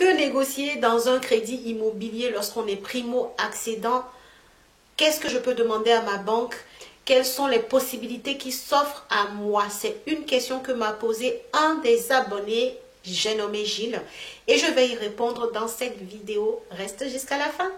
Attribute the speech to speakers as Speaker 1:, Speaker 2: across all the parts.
Speaker 1: Que négocier dans un crédit immobilier lorsqu'on est primo-accédant? Qu'est-ce que je peux demander à ma banque? Quelles sont les possibilités qui s'offrent à moi? C'est une question que m'a posée un des abonnés, j'ai nommé Gilles, et je vais y répondre dans cette vidéo. Reste jusqu'à la fin.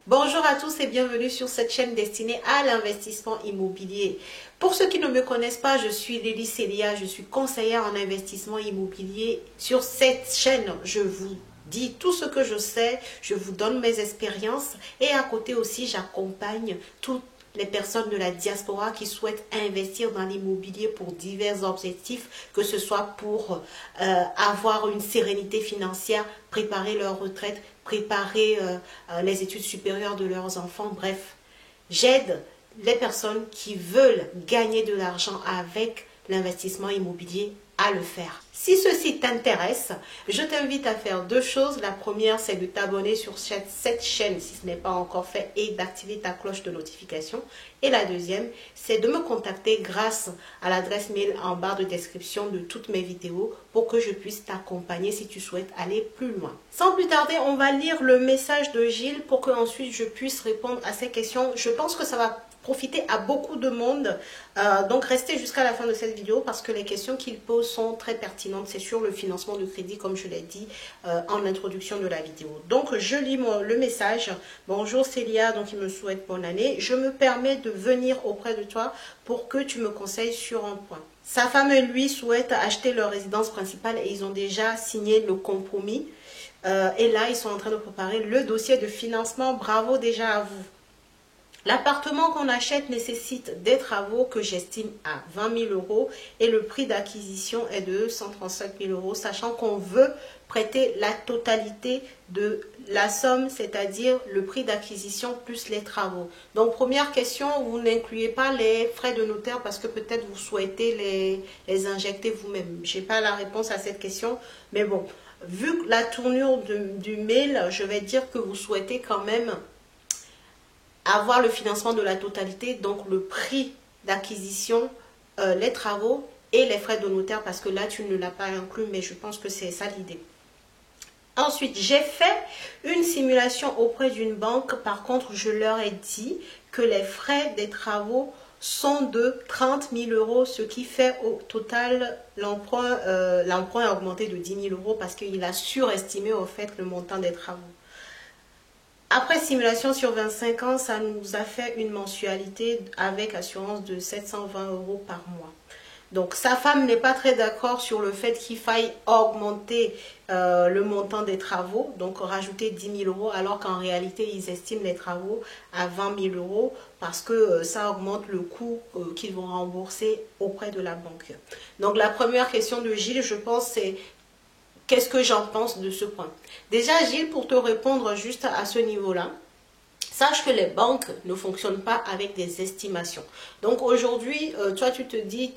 Speaker 1: Bonjour à tous et bienvenue sur cette chaîne destinée à l'investissement immobilier. Pour ceux qui ne me connaissent pas, je suis Lily Célia, je suis conseillère en investissement immobilier. Sur cette chaîne, je vous dis tout ce que je sais, je vous donne mes expériences et à côté aussi, j'accompagne toutes les personnes de la diaspora qui souhaitent investir dans l'immobilier pour divers objectifs, que ce soit pour avoir une sérénité financière, préparer leur retraite, préparer les études supérieures de leurs enfants. Bref, j'aide les personnes qui veulent gagner de l'argent avec l'investissement immobilier à le faire. Si ceci t'intéresse, je t'invite à faire deux choses. La première, c'est de t'abonner sur cette chaîne si ce n'est pas encore fait et d'activer ta cloche de notification. Et la deuxième, c'est de me contacter grâce à l'adresse mail en barre de description de toutes mes vidéos pour que je puisse t'accompagner si tu souhaites aller plus loin. Sans plus tarder, on va lire le message de Gilles pour que ensuite je puisse répondre à ces questions. Je pense que ça va profiter à beaucoup de monde, donc restez jusqu'à la fin de cette vidéo parce que les questions qu'il pose sont très pertinentes. C'est sur le financement de crédit comme je l'ai dit en introduction de la vidéo. Donc je lis le message. Bonjour Célia, donc il me souhaite bonne année. Je me permets de venir auprès de toi pour que tu me conseilles sur un point. Sa femme et lui souhaitent acheter leur résidence principale et ils ont déjà signé le compromis et là ils sont en train de préparer le dossier de financement. Bravo déjà à vous. L'appartement qu'on achète nécessite des travaux que j'estime à 20 000 € et le prix d'acquisition est de 135 000 €, sachant qu'on veut prêter la totalité de la somme, c'est-à-dire le prix d'acquisition plus les travaux. Donc, première question, vous n'incluez pas les frais de notaire parce que peut-être vous souhaitez les injecter vous-même. Je n'ai pas la réponse à cette question, mais bon, vu la tournure du mail, je vais dire que vous souhaitez quand même avoir le financement de la totalité, donc le prix d'acquisition, les travaux et les frais de notaire, parce que là tu ne l'as pas inclus, mais je pense que c'est ça l'idée. Ensuite, j'ai fait une simulation auprès d'une banque. Par contre, je leur ai dit que les frais des travaux sont de 30 000 €, ce qui fait au total l'emprunt a augmenté de 10 000 € parce qu'il a surestimé au fait le montant des travaux. Après simulation sur 25 ans, ça nous a fait une mensualité avec assurance de 720 € par mois. Donc sa femme n'est pas très d'accord sur le fait qu'il faille augmenter le montant des travaux, donc rajouter 10 000 € alors qu'en réalité ils estiment les travaux à 20 000 € parce que ça augmente le coût qu'ils vont rembourser auprès de la banque. Donc la première question de Gilles, je pense, c'est: qu'est-ce que j'en pense de ce point? Déjà, Gilles, pour te répondre juste à ce niveau-là, sache que les banques ne fonctionnent pas avec des estimations. Donc aujourd'hui, toi tu te dis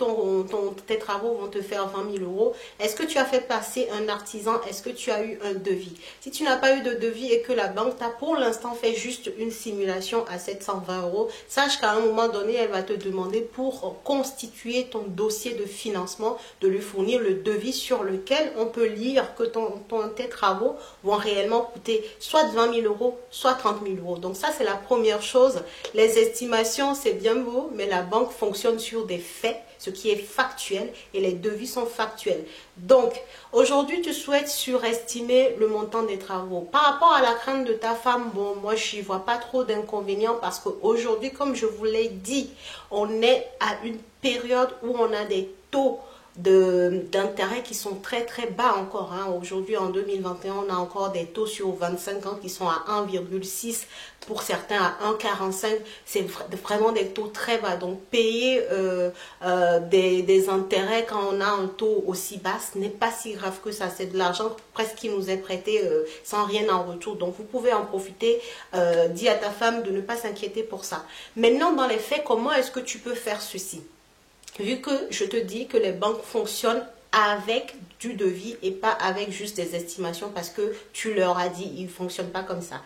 Speaker 1: tes travaux vont te faire 20 000 €. Est-ce que tu as fait passer un artisan? Est-ce que tu as eu un devis? Si tu n'as pas eu de devis et que la banque t'a pour l'instant fait juste une simulation à 720 €, sache qu'à un moment donné, elle va te demander pour constituer ton dossier de financement, de lui fournir le devis sur lequel on peut lire que tes travaux vont réellement coûter soit 20 000 €, soit 30 000 €. Donc ça, c'est la première chose. Les estimations, c'est bien beau, mais la banque fonctionne sur des faits, ce qui est factuel, et les devis sont factuels. Donc, aujourd'hui, tu souhaites surestimer le montant des travaux. Par rapport à la crainte de ta femme, bon, moi, je n'y vois pas trop d'inconvénients parce qu'aujourd'hui, comme je vous l'ai dit, on est à une période où on a des taux d'intérêt qui sont très très bas encore. Aujourd'hui, en 2021, on a encore des taux sur 25 ans qui sont à 1,6, pour certains à 1,45. C'est vraiment des taux très bas. Donc, payer des intérêts quand on a un taux aussi bas, ce n'est pas si grave que ça. C'est de l'argent presque qui nous est prêté sans rien en retour. Donc, vous pouvez en profiter. Dis à ta femme de ne pas s'inquiéter pour ça. Maintenant, dans les faits, comment est-ce que tu peux faire ceci? Vu que je te dis que les banques fonctionnent avec du devis et pas avec juste des estimations parce que tu leur as dit, ils ne fonctionnent pas comme ça.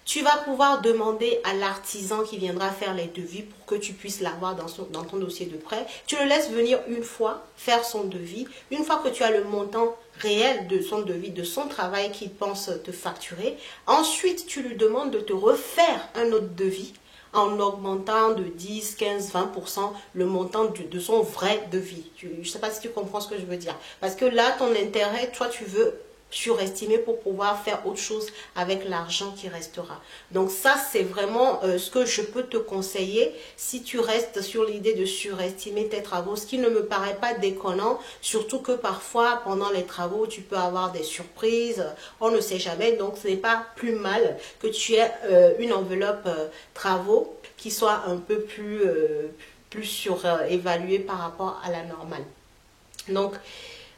Speaker 1: Tu vas pouvoir demander à l'artisan qui viendra faire les devis pour que tu puisses l'avoir dans ton dossier de prêt. Tu le laisses venir une fois, faire son devis. Une fois que tu as le montant réel de son devis, de son travail qu'il pense te facturer, ensuite tu lui demandes de te refaire un autre devis en augmentant de 10, 15, 20% le montant de son vrai devis. Je ne sais pas si tu comprends ce que je veux dire. Parce que là, ton intérêt, toi, tu veux surestimer pour pouvoir faire autre chose avec l'argent qui restera. Donc ça, c'est vraiment ce que je peux te conseiller si tu restes sur l'idée de surestimer tes travaux, ce qui ne me paraît pas déconnant, surtout que parfois, pendant les travaux, tu peux avoir des surprises, on ne sait jamais, donc ce n'est pas plus mal que tu aies une enveloppe travaux qui soit un peu plus surévaluée par rapport à la normale. Donc,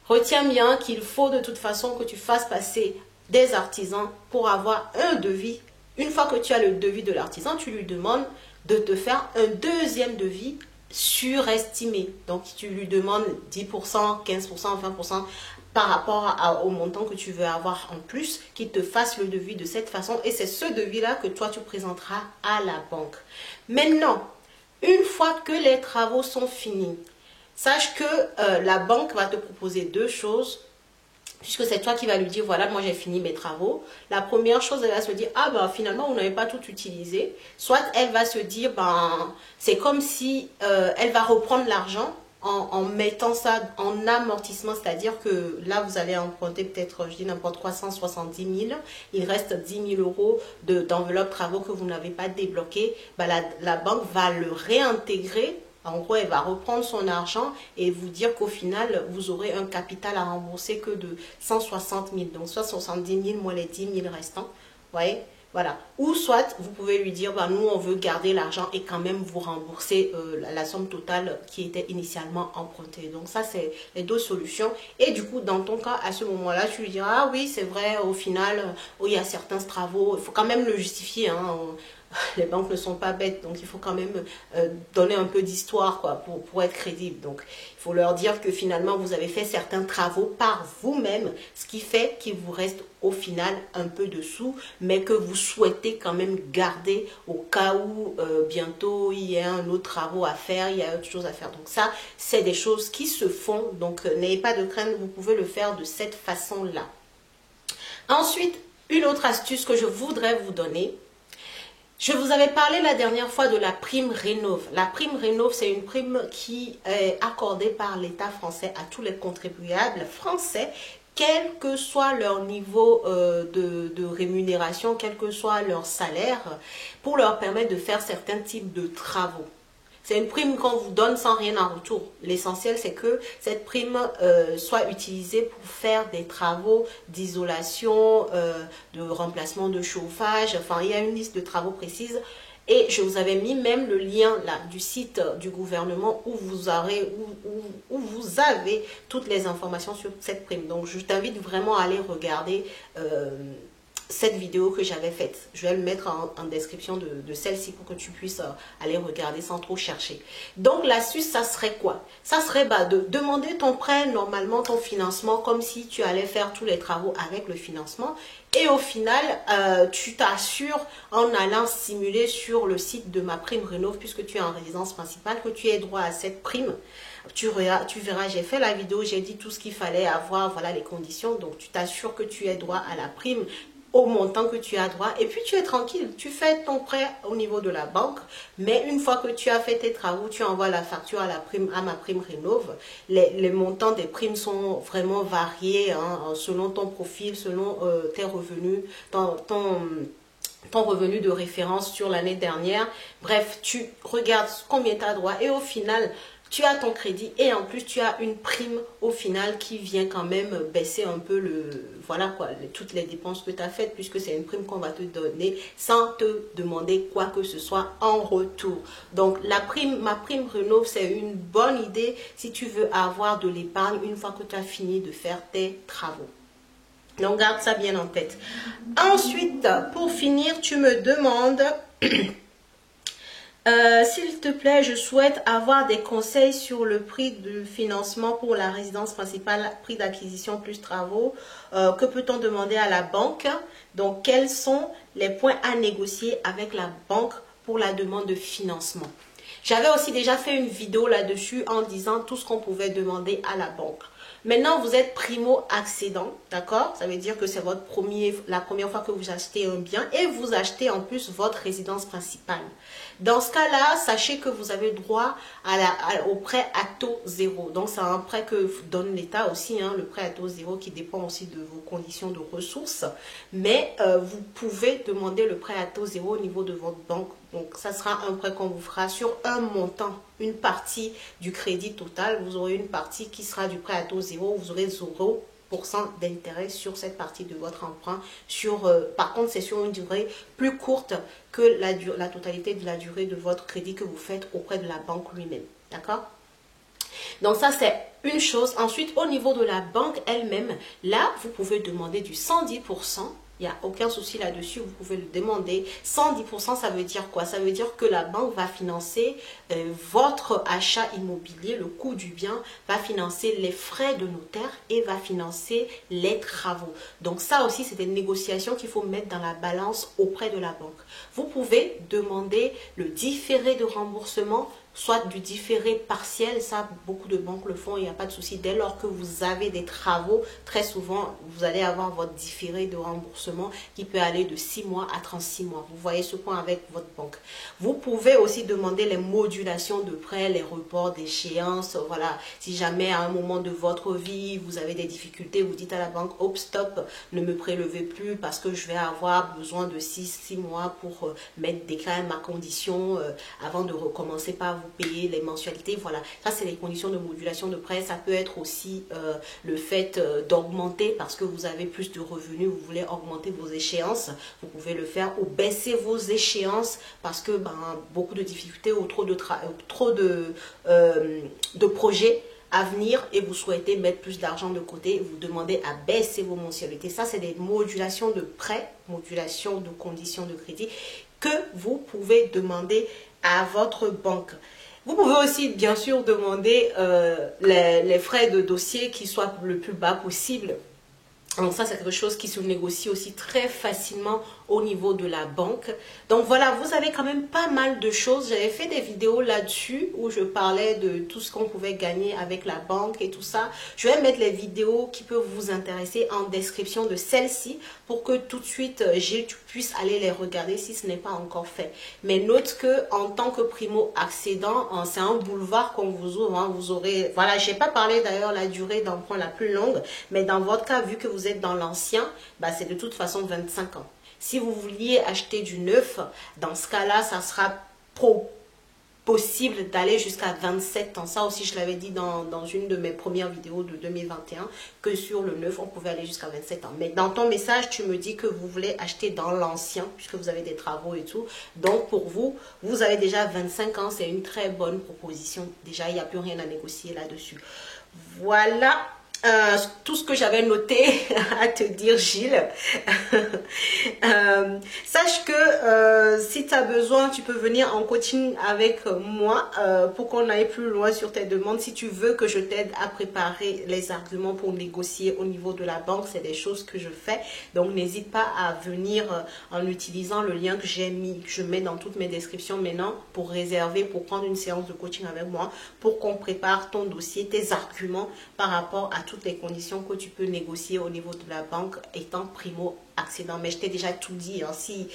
Speaker 1: retiens bien qu'il faut de toute façon que tu fasses passer des artisans pour avoir un devis. Une fois que tu as le devis de l'artisan, tu lui demandes de te faire un deuxième devis surestimé. Donc, tu lui demandes 10%, 15%, 20% par rapport au montant que tu veux avoir en plus, qu'il te fasse le devis de cette façon. Et c'est ce devis-là que toi, tu présenteras à la banque. Maintenant, une fois que les travaux sont finis, sache que la banque va te proposer deux choses, puisque c'est toi qui vas lui dire, voilà, moi j'ai fini mes travaux. La première chose, elle va se dire, ah ben finalement, on n'avait pas tout utilisé. Soit elle va se dire, ben c'est comme si elle va reprendre l'argent en mettant ça en amortissement, c'est-à-dire que là, vous allez emprunter peut-être, je dis n'importe 370 000, il reste 10 000 euros d'enveloppe travaux que vous n'avez pas débloqué. Ben, la banque va le réintégrer. En gros, elle va reprendre son argent et vous dire qu'au final, vous aurez un capital à rembourser que de 160 000. Donc, soit 70 000 moins les 10 000 restants. Vous voyez? Voilà. Ou soit, vous pouvez lui dire, bah, nous, on veut garder l'argent et quand même vous rembourser la somme totale qui était initialement empruntée. Donc, ça, c'est les deux solutions. Et du coup, dans ton cas, à ce moment-là, tu lui diras, ah oui, c'est vrai, au final, il y a certains travaux. Il faut quand même le justifier, hein. Les banques ne sont pas bêtes, donc il faut quand même donner un peu d'histoire pour être crédible. Donc, il faut leur dire que finalement, vous avez fait certains travaux par vous-même, ce qui fait qu'il vous reste au final un peu de sous, mais que vous souhaitez quand même garder au cas où bientôt il y a un autre travaux à faire, il y a autre chose à faire. Donc ça, c'est des choses qui se font, donc n'ayez pas de crainte, vous pouvez le faire de cette façon-là. Ensuite, une autre astuce que je voudrais vous donner. Je vous avais parlé la dernière fois de la prime Rénov. La prime Rénov, c'est une prime qui est accordée par l'État français à tous les contribuables français, quel que soit leur niveau de rémunération, quel que soit leur salaire, pour leur permettre de faire certains types de travaux. C'est une prime qu'on vous donne sans rien en retour. L'essentiel, c'est que cette prime soit utilisée pour faire des travaux d'isolation, de remplacement de chauffage. Enfin, il y a une liste de travaux précises. Et je vous avais mis même le lien là du site du gouvernement où vous avez toutes les informations sur cette prime. Donc, je t'invite vraiment à aller regarder cette vidéo que j'avais faite. Je vais le mettre en description de celle-ci pour que tu puisses aller regarder sans trop chercher. Donc l'astuce, ça serait quoi? Ça serait de demander ton prêt, normalement ton financement, comme si tu allais faire tous les travaux avec le financement. Et au final, tu t'assures en allant simuler sur le site de Ma Prime Rénov, puisque tu es en résidence principale, que tu aies droit à cette prime. Tu verras, j'ai fait la vidéo, j'ai dit tout ce qu'il fallait avoir, voilà les conditions. Donc tu t'assures que tu aies droit à la prime au montant que tu as droit, et puis tu es tranquille, tu fais ton prêt au niveau de la banque, mais une fois que tu as fait tes travaux, tu envoies la facture à Ma Prime Rénov. Les montants des primes sont vraiment variés, hein, selon ton profil, selon tes revenus, ton revenu de référence sur l'année dernière. Bref, tu regardes combien tu as droit et au final, tu as ton crédit et en plus tu as une prime au final qui vient quand même baisser un peu toutes les dépenses que tu as faites, puisque c'est une prime qu'on va te donner sans te demander quoi que ce soit en retour. Donc Ma Prime Rénov, c'est une bonne idée si tu veux avoir de l'épargne une fois que tu as fini de faire tes travaux. Donc garde ça bien en tête. Ensuite, pour finir, tu me demandes S'il te plaît, je souhaite avoir des conseils sur le prix du financement pour la résidence principale, prix d'acquisition plus travaux. Que peut-on demander à la banque? Donc, quels sont les points à négocier avec la banque pour la demande de financement? J'avais aussi déjà fait une vidéo là-dessus en disant tout ce qu'on pouvait demander à la banque. Maintenant, vous êtes primo-accédant, d'accord? Ça veut dire que c'est la première fois que vous achetez un bien et vous achetez en plus votre résidence principale. Dans ce cas-là, sachez que vous avez droit au prêt à taux zéro. Donc, c'est un prêt que donne l'État aussi, hein, le prêt à taux zéro qui dépend aussi de vos conditions de ressources. Mais vous pouvez demander le prêt à taux zéro au niveau de votre banque. Donc, ça sera un prêt qu'on vous fera sur un montant, une partie du crédit total. Vous aurez une partie qui sera du prêt à taux zéro. Vous aurez 0% d'intérêt sur cette partie de votre emprunt. Par contre, c'est sur une durée plus courte que la totalité de la durée de votre crédit que vous faites auprès de la banque lui-même. D'accord? Donc ça, c'est une chose. Ensuite, au niveau de la banque elle-même, là, vous pouvez demander du 110%. Il n'y a aucun souci là-dessus, vous pouvez le demander. 110%, ça veut dire quoi? Ça veut dire que la banque va financer votre achat immobilier, le coût du bien, va financer les frais de notaire et va financer les travaux. Donc ça aussi, c'est des négociations qu'il faut mettre dans la balance auprès de la banque. Vous pouvez demander le différé de remboursement, soit du différé partiel, ça beaucoup de banques le font, il n'y a pas de souci. Dès lors que vous avez des travaux, très souvent vous allez avoir votre différé de remboursement qui peut aller de 6 mois à 36 mois. Vous voyez ce point avec votre banque. Vous pouvez aussi demander les modulations de prêts, les reports d'échéance. Voilà, si jamais à un moment de votre vie vous avez des difficultés, vous dites à la banque, hop, stop, ne me prélevez plus parce que je vais avoir besoin de 6 mois pour déclarer ma condition avant de recommencer par vous payer les mensualités. Voilà, ça c'est les conditions de modulation de prêt. Ça peut être aussi le fait d'augmenter parce que vous avez plus de revenus, vous voulez augmenter vos échéances, vous pouvez le faire, ou baisser vos échéances parce que beaucoup de difficultés ou trop de projets à venir et vous souhaitez mettre plus d'argent de côté, vous demandez à baisser vos mensualités. Ça, c'est des modulations de prêt, modulation de conditions de crédit que vous pouvez demander à votre banque. Vous pouvez aussi, bien sûr, demander les frais de dossier qui soient le plus bas possible. Donc ça, c'est quelque chose qui se négocie aussi très facilement au niveau de la banque. Donc voilà, vous avez quand même pas mal de choses. J'avais fait des vidéos là-dessus où je parlais de tout ce qu'on pouvait gagner avec la banque et tout ça. Je vais mettre les vidéos qui peuvent vous intéresser en description de celle-ci pour que tout de suite, tu puisses aller les regarder si ce n'est pas encore fait. Mais note que en tant que primo-accédant, c'est un boulevard qu'on vous ouvre. Hein. Vous aurez, voilà, je n'ai pas parlé d'ailleurs la durée d'emprunt la plus longue, mais dans votre cas, vu que vous êtes dans l'ancien, c'est de toute façon 25 ans. Si vous vouliez acheter du neuf, dans ce cas-là, ça sera possible d'aller jusqu'à 27 ans. Ça aussi, je l'avais dit dans une de mes premières vidéos de 2021, que sur le neuf, on pouvait aller jusqu'à 27 ans. Mais dans ton message, tu me dis que vous voulez acheter dans l'ancien, puisque vous avez des travaux et tout. Donc, pour vous, vous avez déjà 25 ans. C'est une très bonne proposition. Déjà, il n'y a plus rien à négocier là-dessus. Voilà. Tout ce que j'avais noté à te dire, Gilles. Sache que si tu as besoin, tu peux venir en coaching avec moi pour qu'on aille plus loin sur tes demandes. Si tu veux que je t'aide à préparer les arguments pour négocier au niveau de la banque, c'est des choses que je fais. Donc, n'hésite pas à venir en utilisant le lien que j'ai mis, que je mets dans toutes mes descriptions maintenant pour réserver, pour prendre une séance de coaching avec moi, pour qu'on prépare ton dossier, tes arguments par rapport à toutes les conditions que tu peux négocier au niveau de la banque étant primo-accédant. Mais je t'ai déjà tout dit, hein. Si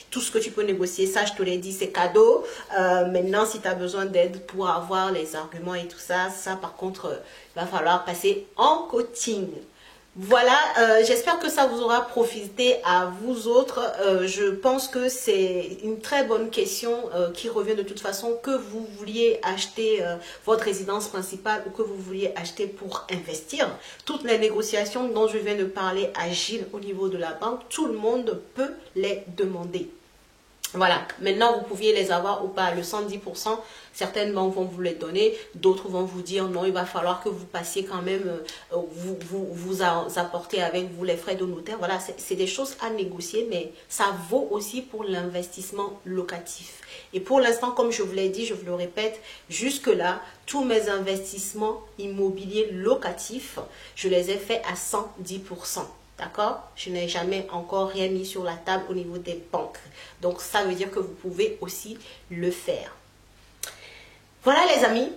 Speaker 1: tout ce que tu peux négocier, ça je te l'ai dit, c'est cadeau. Maintenant, si tu as besoin d'aide pour avoir les arguments et tout ça, ça par contre, il va falloir passer en coaching. Voilà, j'espère que ça vous aura profité à vous autres. Je pense que c'est une très bonne question qui revient de toute façon, que vous vouliez acheter votre résidence principale ou que vous vouliez acheter pour investir. Toutes les négociations dont je viens de parler à Gilles au niveau de la banque, tout le monde peut les demander. Voilà, maintenant vous pouviez les avoir ou pas. Le 110%, certaines banques vont vous les donner, d'autres vont vous dire non, il va falloir que vous passiez quand même, vous apportez avec vous les frais de notaire. Voilà, c'est des choses à négocier, mais ça vaut aussi pour l'investissement locatif. Et pour l'instant, comme je vous l'ai dit, je vous le répète, jusque-là, tous mes investissements immobiliers locatifs, je les ai faits à 110%. D'accord? Je n'ai jamais encore rien mis sur la table au niveau des banques. Donc, ça veut dire que vous pouvez aussi le faire. Voilà les amis.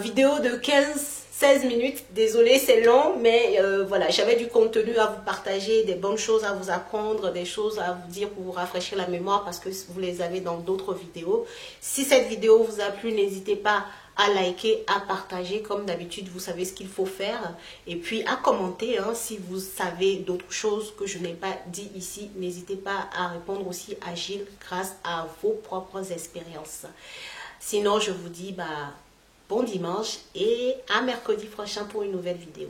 Speaker 1: Vidéo de 15-16 minutes. Désolée, c'est long, mais voilà, j'avais du contenu à vous partager, des bonnes choses à vous apprendre, des choses à vous dire pour vous rafraîchir la mémoire parce que vous les avez dans d'autres vidéos. Si cette vidéo vous a plu, n'hésitez pas à liker, à partager, comme d'habitude, vous savez ce qu'il faut faire. Et puis à commenter, hein, si vous savez d'autres choses que je n'ai pas dit ici, n'hésitez pas à répondre aussi à Gilles grâce à vos propres expériences. Sinon, je vous dis bon dimanche et à mercredi prochain pour une nouvelle vidéo.